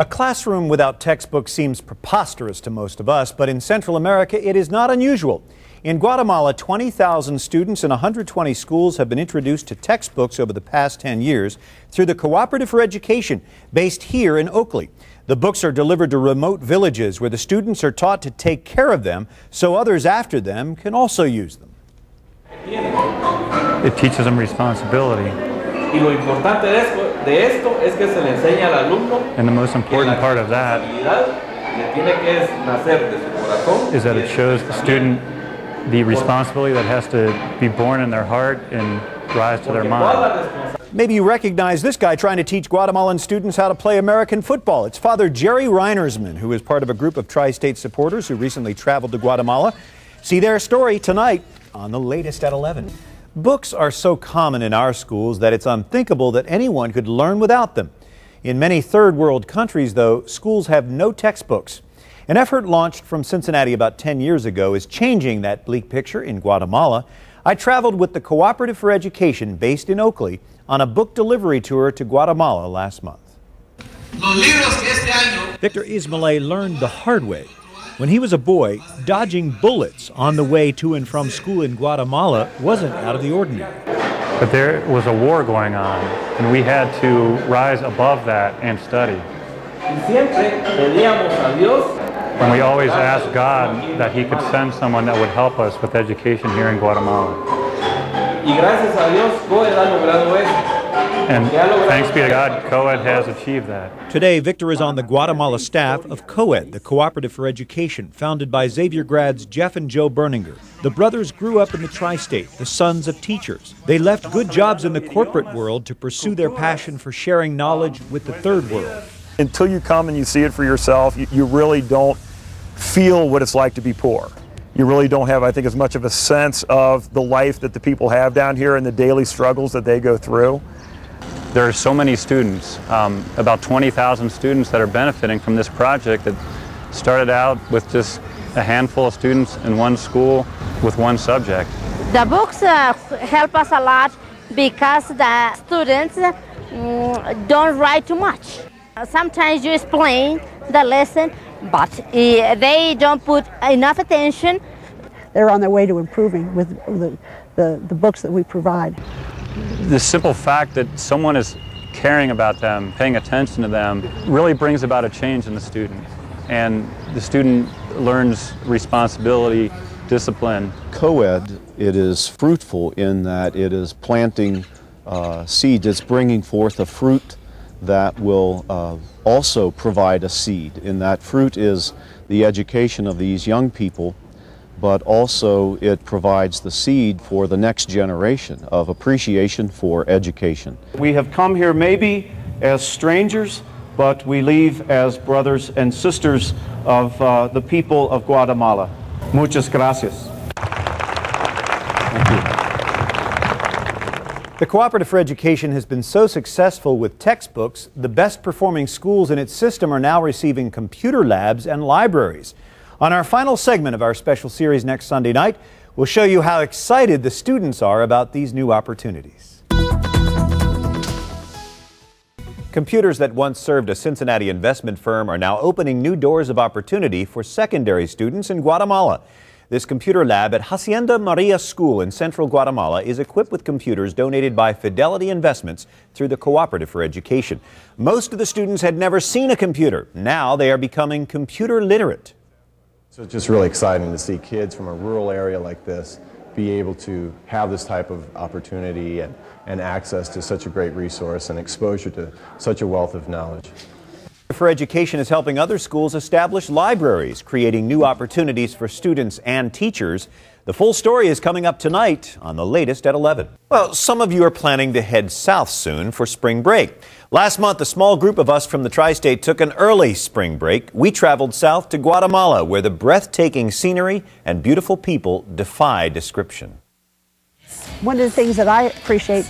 A classroom without textbooks seems preposterous to most of us, but in Central America it is not unusual. In Guatemala, 20,000 students in 120 schools have been introduced to textbooks over the past 10 years through the Cooperative for Education, based here in Oakley. The books are delivered to remote villages where the students are taught to take care of them so others after them can also use them. It teaches them responsibility. And the most important part of that is that it shows the student the responsibility that has to be born in their heart and rise to their mind. Maybe you recognize this guy trying to teach Guatemalan students how to play American football. It's Father Jerry Reinersman, who is part of a group of Tri-State supporters who recently traveled to Guatemala. See their story tonight on The Latest at 11. Books are so common in our schools that it's unthinkable that anyone could learn without them. In many third world countries, though, schools have no textbooks. An effort launched from Cincinnati about 10 years ago is changing that bleak picture in Guatemala. I traveled with the Cooperative for Education, based in Oakley, on a book delivery tour to Guatemala last month. Victor Ismail learned the hard way. When he was a boy, dodging bullets on the way to and from school in Guatemala wasn't out of the ordinary. But there was a war going on, and we had to rise above that and study. And we always asked God that He could send someone that would help us with education here in Guatemala. And thanks be to God, COED has achieved that. Today, Victor is on the Guatemala staff of COED, the Cooperative for Education, founded by Xavier Grad's Jeff and Joe Berninger. The brothers grew up in the Tri-State, the sons of teachers. They left good jobs in the corporate world to pursue their passion for sharing knowledge with the third world. Until you come and you see it for yourself, you really don't feel what it's like to be poor. You really don't have, I think, as much of a sense of the life that the people have down here and the daily struggles that they go through. There are so many students, about 20,000 students that are benefiting from this project that started out with just a handful of students in one school with one subject. The books help us a lot because the students don't write too much. Sometimes you explain the lesson, but they don't put enough attention. They're on their way to improving with the books that we provide. The simple fact that someone is caring about them, paying attention to them, really brings about a change in the student. And the student learns responsibility, discipline. COED, it is fruitful in that it is planting seeds. It's bringing forth a fruit that will also provide a seed. And that fruit is the education of these young people, but also it provides the seed for the next generation of appreciation for education. We have come here maybe as strangers, but we leave as brothers and sisters of the people of Guatemala. Muchas gracias. Thank you. The Cooperative for Education has been so successful with textbooks, the best performing schools in its system are now receiving computer labs and libraries. On our final segment of our special series next Sunday night, we'll show you how excited the students are about these new opportunities. Computers that once served a Cincinnati investment firm are now opening new doors of opportunity for secondary students in Guatemala. This computer lab at Hacienda Maria School in central Guatemala is equipped with computers donated by Fidelity Investments through the Cooperative for Education. Most of the students had never seen a computer. Now they are becoming computer literate. So it's just really exciting to see kids from a rural area like this be able to have this type of opportunity and access to such a great resource and exposure to such a wealth of knowledge. For Education is helping other schools establish libraries, creating new opportunities for students and teachers. The full story is coming up tonight on The Latest at 11. Well, some of you are planning to head south soon for spring break. Last month, a small group of us from the Tri-State took an early spring break. We traveled south to Guatemala, where the breathtaking scenery and beautiful people defy description. One of the things that I appreciate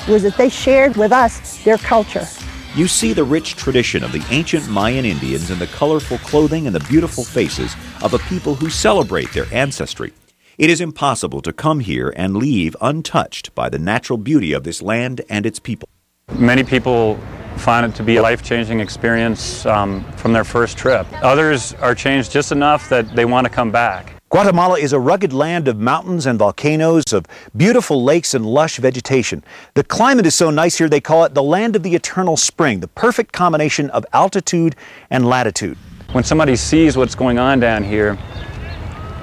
was that they shared with us their culture. You see the rich tradition of the ancient Mayan Indians in the colorful clothing and the beautiful faces of a people who celebrate their ancestry. It is impossible to come here and leave untouched by the natural beauty of this land and its people. Many people find it to be a life-changing experience from their first trip. Others are changed just enough that they want to come back. Guatemala is a rugged land of mountains and volcanoes, of beautiful lakes and lush vegetation. The climate is so nice here they call it the land of the eternal spring, the perfect combination of altitude and latitude. When somebody sees what's going on down here,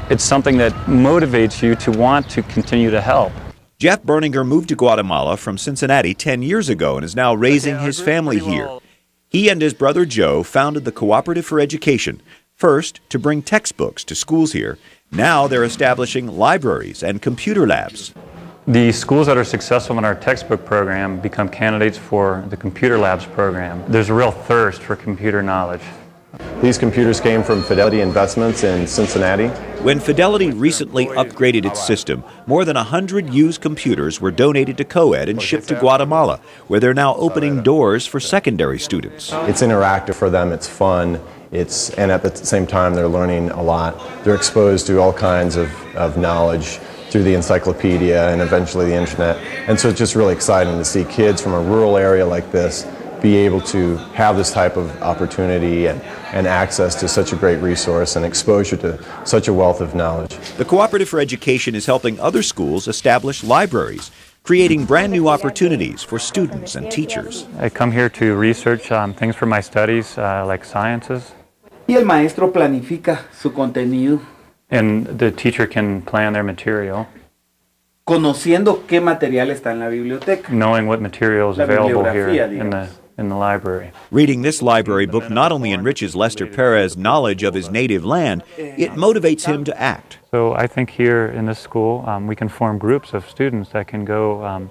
it's something that motivates you to want to continue to help. Jeff Berninger moved to Guatemala from Cincinnati 10 years ago and is now raising his family here. He and his brother Joe founded the Cooperative for Education, first to bring textbooks to schools here. Now they're establishing libraries and computer labs. The schools that are successful in our textbook program become candidates for the computer labs program. There's a real thirst for computer knowledge. These computers came from Fidelity Investments in Cincinnati. When Fidelity recently upgraded its system, more than 100 used computers were donated to COED and shipped to Guatemala, where they're now opening doors for secondary students. It's interactive for them, it's fun, and at the same time they're learning a lot. They're exposed to all kinds of knowledge through the encyclopedia and eventually the internet. And so it's just really exciting to see kids from a rural area like this be able to have this type of opportunity and access to such a great resource and exposure to such a wealth of knowledge. The Cooperative for Education is helping other schools establish libraries, creating brand new opportunities for students and teachers. I come here to research things for my studies, like sciences. Y el maestro planifica su contenido. And the teacher can plan their material. Conociendo qué material está en la biblioteca. Knowing what material is available here in the library. Reading this library book not only enriches Lester Perez's knowledge of his native land, it motivates him to act. So I think here in this school we can form groups of students that can go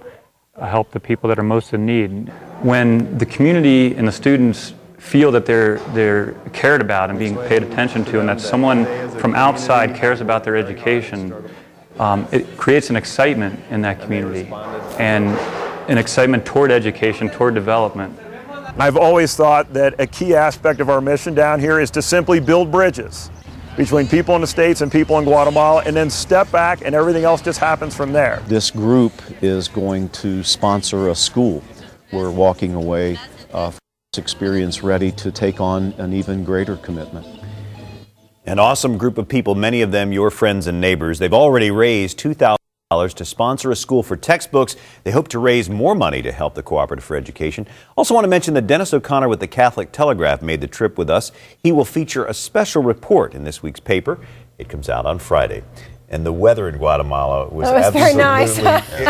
help the people that are most in need. When the community and the students feel that they're cared about and being paid attention to, and that someone from outside cares about their education, it creates an excitement in that community and an excitement toward education, toward development. I've always thought that a key aspect of our mission down here is to simply build bridges between people in the States and people in Guatemala, and then step back and everything else just happens from there. This group is going to sponsor a school. We're walking away from this experience ready to take on an even greater commitment. An awesome group of people, many of them your friends and neighbors. They've already raised $2,000 to sponsor a school for textbooks. They hope to raise more money to help the Cooperative for Education. Also want to mention that Dennis O'Connor with the Catholic Telegraph made the trip with us. He will feature a special report in this week's paper. It comes out on Friday. And the weather in Guatemala was very nice.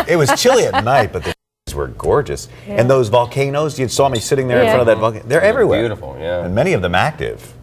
it was chilly at night, but the were gorgeous. Yeah. And those volcanoes, you saw me sitting there in front of that volcano. They're everywhere. Beautiful, yeah. And many of them active.